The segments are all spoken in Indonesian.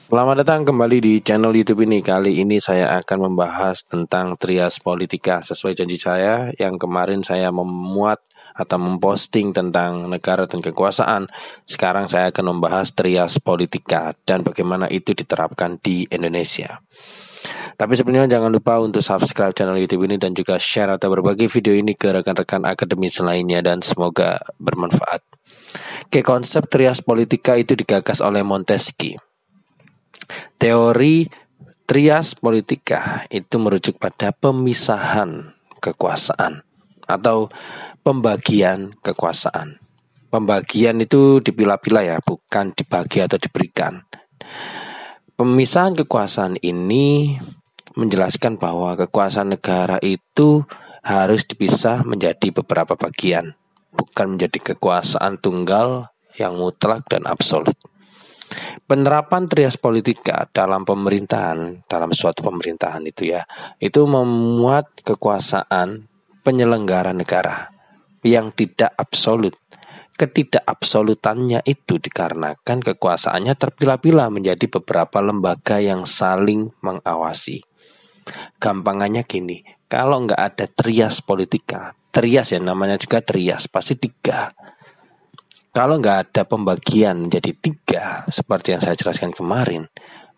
Selamat datang kembali di channel YouTube ini. Kali ini saya akan membahas tentang trias politika. Sesuai janji saya yang kemarin saya memuat atau memposting tentang negara dan kekuasaan. Sekarang saya akan membahas trias politika dan bagaimana itu diterapkan di Indonesia. Tapi sebenarnya jangan lupa untuk subscribe channel YouTube ini dan juga share atau berbagi video ini ke rekan-rekan akademis lainnya dan semoga bermanfaat. Oke, konsep trias politika itu digagas oleh Montesquieu. Teori trias politika itu merujuk pada pemisahan kekuasaan atau pembagian kekuasaan. Pembagian itu dipilah-pilah ya, bukan dibagi atau diberikan. Pemisahan kekuasaan ini menjelaskan bahwa kekuasaan negara itu harus dipisah menjadi beberapa bagian, bukan menjadi kekuasaan tunggal yang mutlak dan absolut. Penerapan trias politika dalam pemerintahan, dalam suatu pemerintahan itu memuat kekuasaan penyelenggara negara yang tidak absolut. Ketidakabsolutannya itu dikarenakan kekuasaannya terpilah-pilah menjadi beberapa lembaga yang saling mengawasi. Gampangannya gini, kalau nggak ada trias politika, trias ya namanya juga trias, pasti 3. Kalau nggak ada pembagian menjadi 3 seperti yang saya jelaskan kemarin,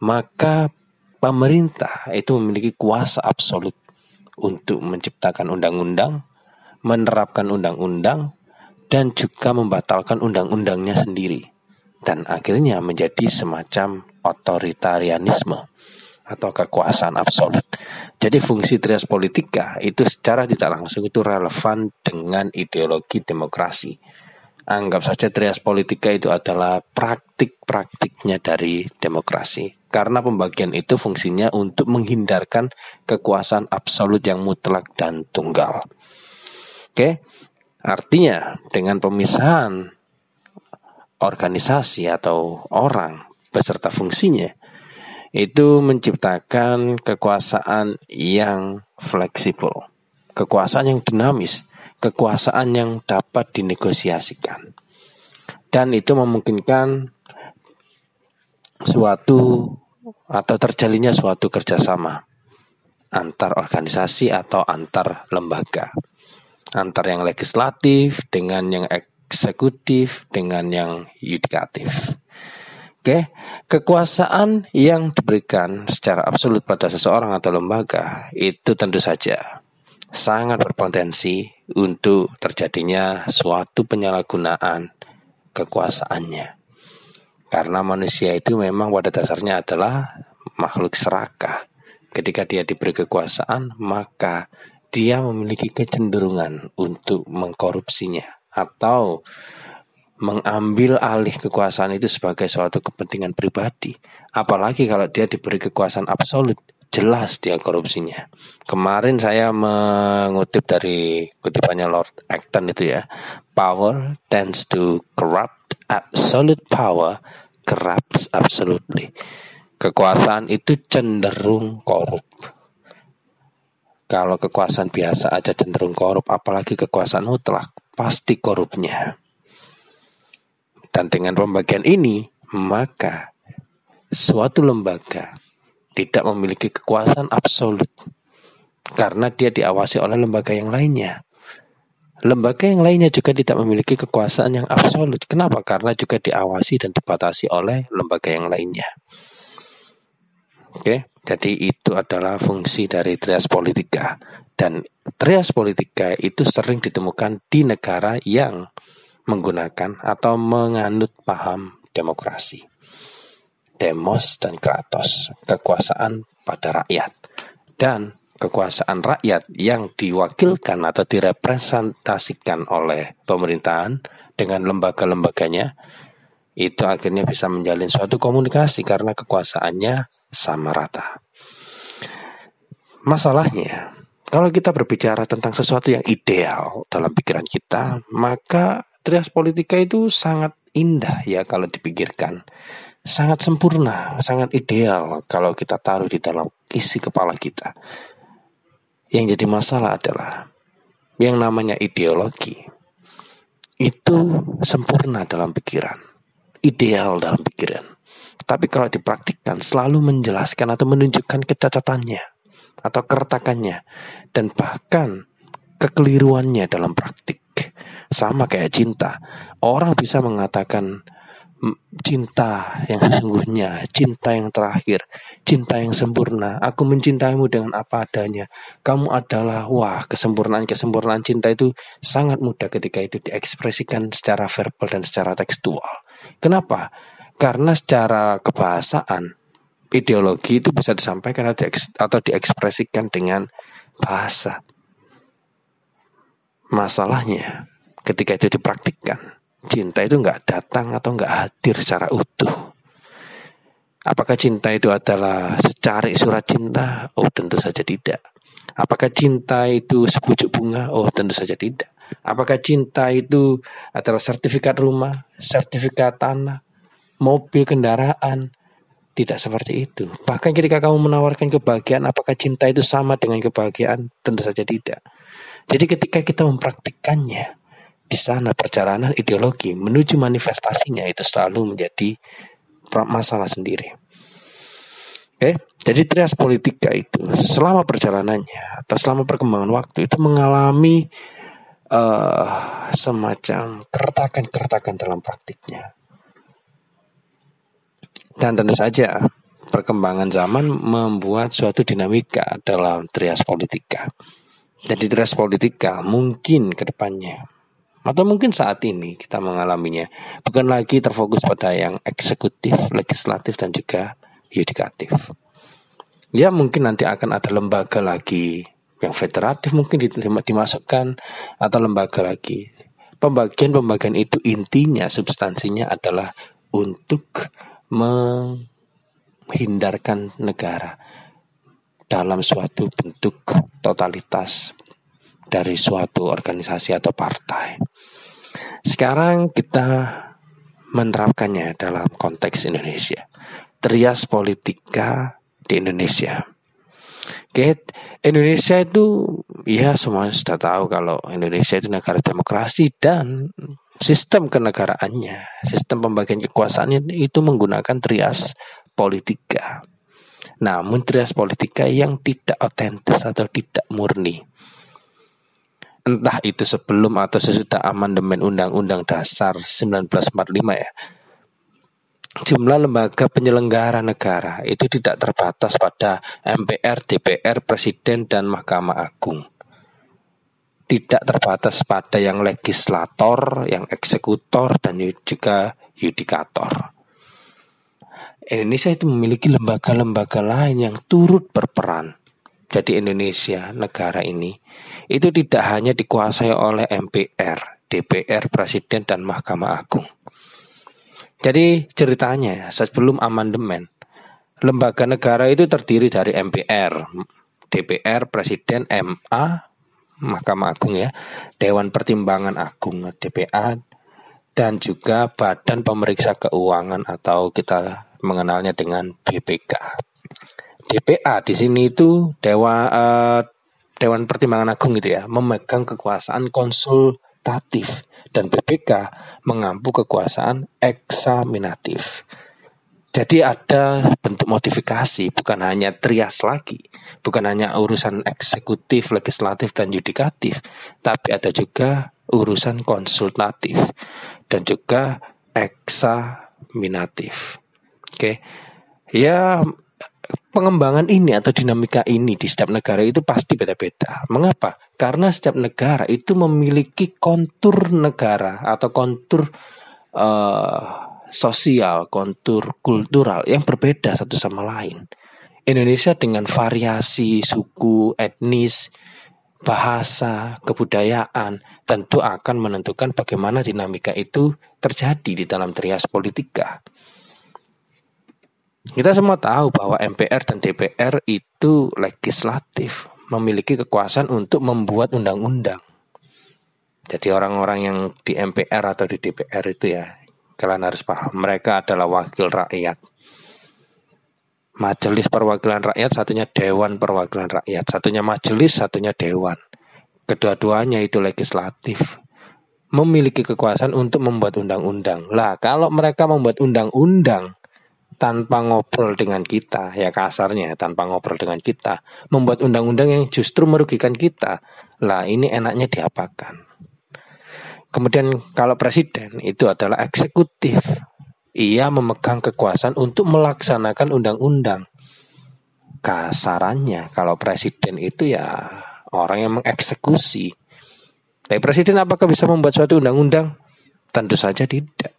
maka pemerintah itu memiliki kuasa absolut untuk menciptakan undang-undang, menerapkan undang-undang, dan juga membatalkan undang-undangnya sendiri. Dan akhirnya menjadi semacam otoritarianisme atau kekuasaan absolut. Jadi fungsi trias politika itu secara tidak langsung itu relevan dengan ideologi demokrasi. Anggap saja trias politika itu adalah praktik-praktiknya dari demokrasi. Karena pembagian itu fungsinya untuk menghindarkan kekuasaan absolut yang mutlak dan tunggal. Oke, artinya dengan pemisahan organisasi atau orang beserta fungsinya, itu menciptakan kekuasaan yang fleksibel, kekuasaan yang dinamis, kekuasaan yang dapat dinegosiasikan. Dan itu memungkinkan suatu atau terjalinnya suatu kerjasama antar organisasi atau antar lembaga, antar yang legislatif dengan yang eksekutif dengan yang yudikatif. Oke, kekuasaan yang diberikan secara absolut pada seseorang atau lembaga itu tentu saja sangat berpotensi untuk terjadinya suatu penyalahgunaan kekuasaannya. Karena manusia itu memang pada dasarnya adalah makhluk serakah. Ketika dia diberi kekuasaan, maka dia memiliki kecenderungan untuk mengkorupsinya atau mengambil alih kekuasaan itu sebagai suatu kepentingan pribadi. Apalagi kalau dia diberi kekuasaan absolut, jelas dia korupsinya. Kemarin saya mengutip dari kutipannya Lord Acton itu ya. Power tends to corrupt, absolute power corrupts absolutely. Kekuasaan itu cenderung korup. Kalau kekuasaan biasa aja cenderung korup, apalagi kekuasaan mutlak, pasti korupnya. Dan dengan pembagian ini, maka suatu lembaga tidak memiliki kekuasaan absolut karena dia diawasi oleh lembaga yang lainnya. Lembaga yang lainnya juga tidak memiliki kekuasaan yang absolut. Kenapa? Karena juga diawasi dan dibatasi oleh lembaga yang lainnya. Oke, jadi itu adalah fungsi dari trias politika. Dan trias politika itu sering ditemukan di negara yang menggunakan atau menganut paham demokrasi. Demos dan kratos, kekuasaan pada rakyat. Dan kekuasaan rakyat yang diwakilkan atau direpresentasikan oleh pemerintahan dengan lembaga-lembaganya, itu akhirnya bisa menjalin suatu komunikasi karena kekuasaannya sama rata. Masalahnya, kalau kita berbicara tentang sesuatu yang ideal dalam pikiran kita, maka trias politika itu sangat indah ya kalau dipikirkan. Sangat sempurna, sangat ideal kalau kita taruh di dalam isi kepala kita. Yang jadi masalah adalah yang namanya ideologi itu sempurna dalam pikiran, ideal dalam pikiran. Tapi kalau dipraktikkan selalu menjelaskan atau menunjukkan kecacatannya atau keretakannya dan bahkan kekeliruannya dalam praktik. Sama kayak cinta. Orang bisa mengatakan cinta yang sesungguhnya, cinta yang terakhir, cinta yang sempurna. Aku mencintaimu dengan apa adanya. Kamu adalah, wah, kesempurnaan cinta itu sangat mudah ketika itu diekspresikan secara verbal dan secara tekstual. Kenapa? Karena secara kebahasaan, ideologi itu bisa disampaikan atau diekspresikan dengan bahasa. Masalahnya, ketika itu dipraktikkan, cinta itu nggak datang atau nggak hadir secara utuh. Apakah cinta itu adalah secari surat cinta? Oh, tentu saja tidak. Apakah cinta itu sepucuk bunga? Oh, tentu saja tidak. Apakah cinta itu adalah sertifikat rumah, sertifikat tanah, mobil, kendaraan? Tidak seperti itu. Bahkan ketika kamu menawarkan kebahagiaan, apakah cinta itu sama dengan kebahagiaan? Tentu saja tidak. Jadi ketika kita mempraktikkannya, di sana perjalanan ideologi menuju manifestasinya itu selalu menjadi masalah sendiri. Oke, jadi trias politika itu selama perjalanannya atau selama perkembangan waktu itu mengalami semacam keretakan-keretakan dalam praktiknya. Dan tentu saja perkembangan zaman membuat suatu dinamika dalam trias politika. Jadi trias politika mungkin ke depannya atau mungkin saat ini kita mengalaminya bukan lagi terfokus pada yang eksekutif, legislatif dan juga yudikatif. Ya mungkin nanti akan ada lembaga lagi yang federatif mungkin dimasukkan atau lembaga lagi. Pembagian itu intinya substansinya adalah untuk menghindarkan negara dalam suatu bentuk totalitas dari suatu organisasi atau partai. Sekarang kita menerapkannya dalam konteks Indonesia. Trias politika di Indonesia. Oke, Indonesia itu ya semua sudah tahu kalau Indonesia itu negara demokrasi dan sistem kenegaraannya, sistem pembagian kekuasaannya itu menggunakan trias politika. Namun trias politika yang tidak otentis atau tidak murni. Entah itu sebelum atau sesudah amandemen Undang-Undang Dasar 1945 ya. Jumlah lembaga penyelenggara negara itu tidak terbatas pada MPR, DPR, Presiden, dan Mahkamah Agung. Tidak terbatas pada yang legislator, yang eksekutor, dan juga yudikator. Indonesia itu memiliki lembaga-lembaga lain yang turut berperan. Jadi Indonesia, negara ini, itu tidak hanya dikuasai oleh MPR, DPR, Presiden, dan Mahkamah Agung. Jadi ceritanya sebelum amandemen, lembaga negara itu terdiri dari MPR, DPR, Presiden, MA, Mahkamah Agung ya, Dewan Pertimbangan Agung DPA, dan juga Badan Pemeriksa Keuangan atau kita mengenalnya dengan BPK. DPA di sini itu Dewan Pertimbangan Agung gitu ya, memegang kekuasaan konsultatif dan BPK mengampu kekuasaan eksaminatif. Jadi ada bentuk modifikasi, bukan hanya trias lagi, bukan hanya urusan eksekutif, legislatif, dan yudikatif, tapi ada juga urusan konsultatif dan juga eksaminatif. Oke, ya pengembangan ini atau dinamika ini di setiap negara itu pasti beda-beda. Mengapa? Karena setiap negara itu memiliki kontur negara atau kontur sosial, kontur kultural yang berbeda satu sama lain. Indonesia dengan variasi suku, etnis, bahasa, kebudayaan tentu akan menentukan bagaimana dinamika itu terjadi di dalam trias politika. Kita semua tahu bahwa MPR dan DPR itu legislatif, memiliki kekuasaan untuk membuat undang-undang. Jadi orang-orang yang di MPR atau di DPR itu ya, kalian harus paham, mereka adalah wakil rakyat. Majelis Perwakilan Rakyat, satunya Dewan Perwakilan Rakyat, satunya majelis, satunya dewan. Kedua-duanya itu legislatif, memiliki kekuasaan untuk membuat undang-undang. Lah, kalau mereka membuat undang-undang tanpa ngobrol dengan kita, ya kasarnya tanpa ngobrol dengan kita, membuat undang-undang yang justru merugikan kita. Lah ini enaknya diapakan? Kemudian kalau presiden itu adalah eksekutif, ia memegang kekuasaan untuk melaksanakan undang-undang. Kasarannya kalau presiden itu ya orang yang mengeksekusi. Tapi presiden apakah bisa membuat suatu undang-undang? Tentu saja tidak.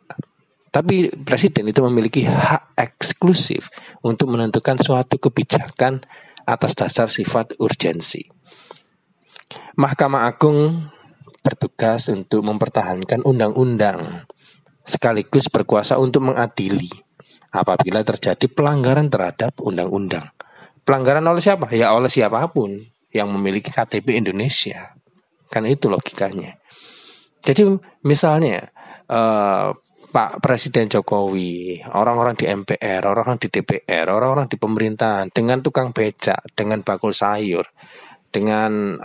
Tapi presiden itu memiliki hak eksklusif untuk menentukan suatu kebijakan atas dasar sifat urgensi. Mahkamah Agung bertugas untuk mempertahankan undang-undang, sekaligus berkuasa untuk mengadili apabila terjadi pelanggaran terhadap undang-undang. Pelanggaran oleh siapa? Ya oleh siapapun yang memiliki KTP Indonesia. Kan itu logikanya. Jadi misalnya Pak Presiden Jokowi, orang-orang di MPR, orang-orang di DPR, orang-orang di pemerintahan dengan tukang becak, dengan bakul sayur, dengan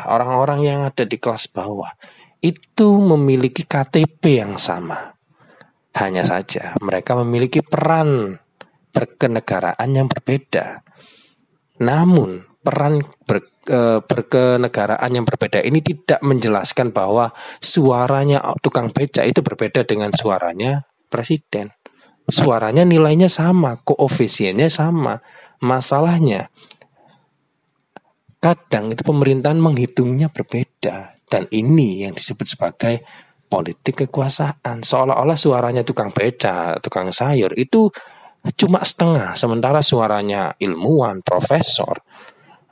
orang-orang yang ada di kelas bawah itu memiliki KTP yang sama. Hanya saja mereka memiliki peran berkenegaraan yang berbeda. Namun peran berkenegaraan yang berbeda ini tidak menjelaskan bahwa suaranya tukang becak itu berbeda dengan suaranya presiden. Suaranya nilainya sama, koefisiennya sama. Masalahnya kadang itu pemerintahan menghitungnya berbeda. Dan ini yang disebut sebagai politik kekuasaan. Seolah-olah suaranya tukang becak, tukang sayur itu cuma setengah. Sementara suaranya ilmuwan, profesor,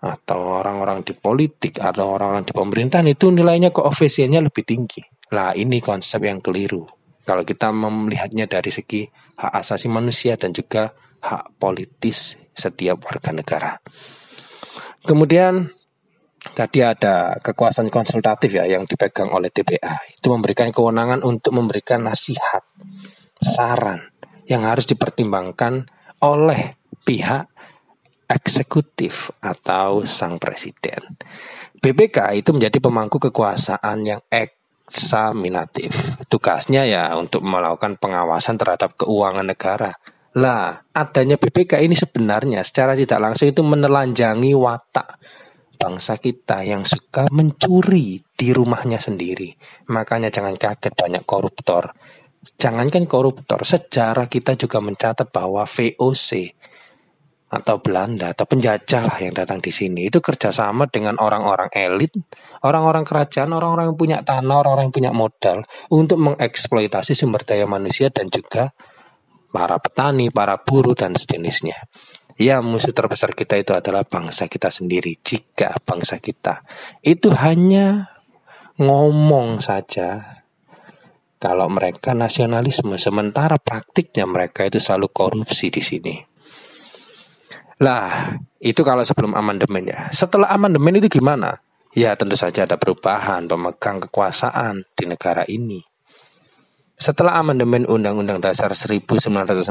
atau orang-orang di politik, atau orang-orang di pemerintahan itu nilainya koefisiennya lebih tinggi. Lah ini konsep yang keliru. Kalau kita melihatnya dari segi hak asasi manusia dan juga hak politis setiap warga negara. Kemudian tadi ada kekuasaan konsultatif ya yang dipegang oleh DPA. Itu memberikan kewenangan untuk memberikan nasihat, saran yang harus dipertimbangkan oleh pihak eksekutif atau sang presiden. BPK itu menjadi pemangku kekuasaan yang eksaminatif. Tugasnya ya untuk melakukan pengawasan terhadap keuangan negara. Lah, adanya BPK ini sebenarnya secara tidak langsung itu menelanjangi watak bangsa kita yang suka mencuri di rumahnya sendiri. Makanya jangan kaget banyak koruptor. Jangankan koruptor, sejarah kita juga mencatat bahwa VOC atau Belanda atau penjajah lah yang datang di sini itu kerjasama dengan orang-orang elit, orang-orang kerajaan, orang-orang yang punya tanah, orang-orang yang punya modal untuk mengeksploitasi sumber daya manusia dan juga para petani, para buruh dan sejenisnya. Ya, musuh terbesar kita itu adalah bangsa kita sendiri. Jika bangsa kita itu hanya ngomong saja kalau mereka nasionalisme, sementara praktiknya mereka itu selalu korupsi di sini. Lah, itu kalau sebelum amandemen ya. Setelah amandemen itu gimana? Ya, tentu saja ada perubahan pemegang kekuasaan di negara ini. Setelah amandemen Undang-Undang Dasar 1945,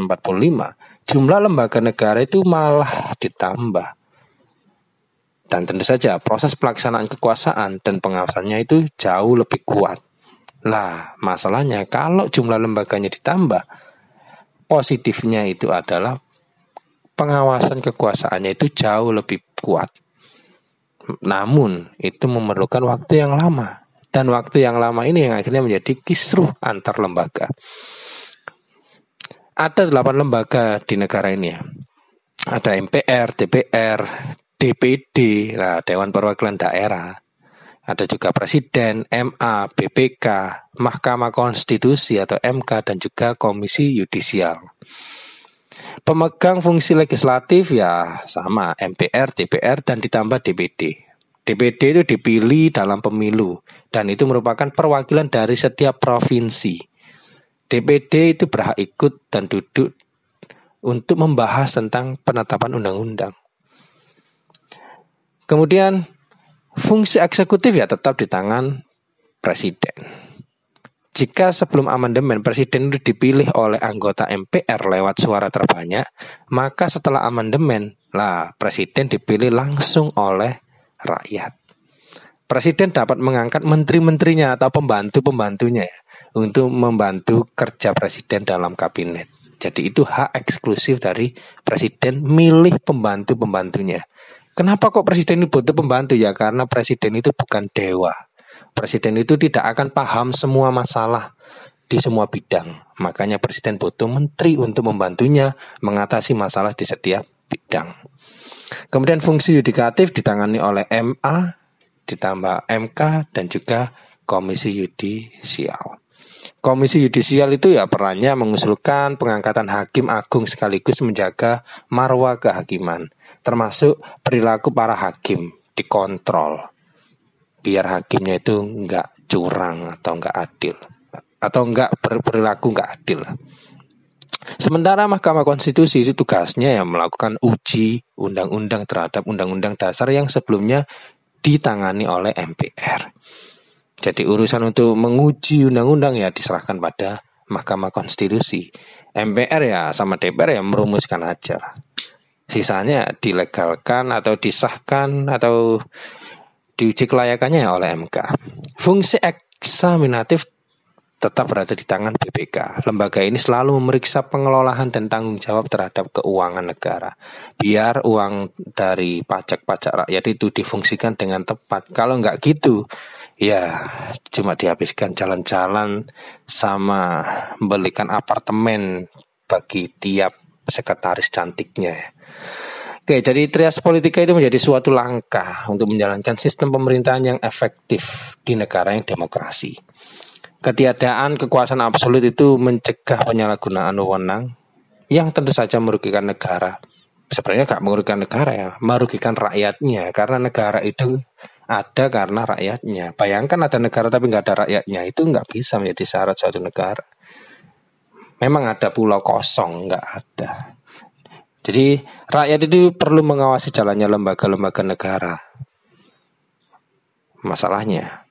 jumlah lembaga negara itu malah ditambah. Dan tentu saja proses pelaksanaan kekuasaan dan pengawasannya itu jauh lebih kuat. Lah, masalahnya kalau jumlah lembaganya ditambah, positifnya itu adalah pengawasan kekuasaannya itu jauh lebih kuat. Namun, itu memerlukan waktu yang lama. Dan waktu yang lama ini yang akhirnya menjadi kisruh antar lembaga. Ada 8 lembaga di negara ini ya. Ada MPR, DPR, DPD, nah, Dewan Perwakilan Daerah. Ada juga Presiden, MA, BPK, Mahkamah Konstitusi atau MK, dan juga Komisi Yudisial. Pemegang fungsi legislatif ya sama MPR, DPR, dan ditambah DPD. DPD itu dipilih dalam pemilu dan itu merupakan perwakilan dari setiap provinsi. DPD itu berhak ikut dan duduk untuk membahas tentang penetapan undang-undang. Kemudian fungsi eksekutif ya tetap di tangan presiden. Jika sebelum amandemen presiden itu dipilih oleh anggota MPR lewat suara terbanyak, maka setelah amandemen lah presiden dipilih langsung oleh rakyat. Presiden dapat mengangkat menteri-menterinya atau pembantu-pembantunya ya, untuk membantu kerja presiden dalam kabinet. Jadi itu hak eksklusif dari presiden milih pembantu-pembantunya. Kenapa kok presiden ini butuh pembantu? Ya karena presiden itu bukan dewa. Presiden itu tidak akan paham semua masalah di semua bidang. Makanya presiden butuh menteri untuk membantunya mengatasi masalah di setiap bidang. Kemudian fungsi yudikatif ditangani oleh MA, ditambah MK, dan juga Komisi Yudisial. Komisi Yudisial itu ya perannya mengusulkan pengangkatan hakim agung sekaligus menjaga marwah kehakiman, termasuk perilaku para hakim dikontrol, biar hakimnya itu enggak curang atau enggak adil, atau enggak berperilaku enggak adil. Sementara Mahkamah Konstitusi itu tugasnya yang melakukan uji undang-undang terhadap undang-undang dasar yang sebelumnya ditangani oleh MPR. Jadi urusan untuk menguji undang-undang ya diserahkan pada Mahkamah Konstitusi. MPR ya sama DPR ya merumuskan aja. Sisanya dilegalkan atau disahkan atau diuji kelayakannya oleh MK. Fungsi eksaminatif tetap berada di tangan BPK. Lembaga ini selalu memeriksa pengelolaan dan tanggung jawab terhadap keuangan negara. Biar uang dari pajak-pajak rakyat itu difungsikan dengan tepat. Kalau nggak gitu, ya cuma dihabiskan jalan-jalan sama belikan apartemen bagi tiap sekretaris cantiknya. Oke, jadi trias politika itu menjadi suatu langkah untuk menjalankan sistem pemerintahan yang efektif di negara yang demokrasi. Ketiadaan kekuasaan absolut itu mencegah penyalahgunaan wewenang yang tentu saja merugikan negara. Sebenarnya gak merugikan negara ya, merugikan rakyatnya. Karena negara itu ada karena rakyatnya. Bayangkan ada negara tapi gak ada rakyatnya, itu gak bisa menjadi syarat suatu negara. Memang ada pulau kosong, gak ada. Jadi rakyat itu perlu mengawasi jalannya lembaga-lembaga negara. Masalahnya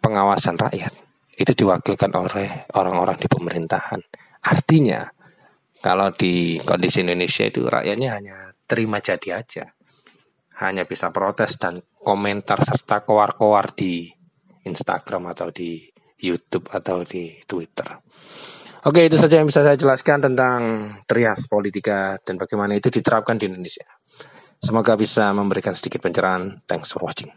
pengawasan rakyat itu diwakilkan oleh orang-orang di pemerintahan. Artinya kalau di kondisi Indonesia itu rakyatnya hanya terima jadi aja, hanya bisa protes dan komentar serta koar-koar di Instagram atau di YouTube atau di Twitter. Oke, itu saja yang bisa saya jelaskan tentang trias politika dan bagaimana itu diterapkan di Indonesia. Semoga bisa memberikan sedikit pencerahan. Thanks for watching.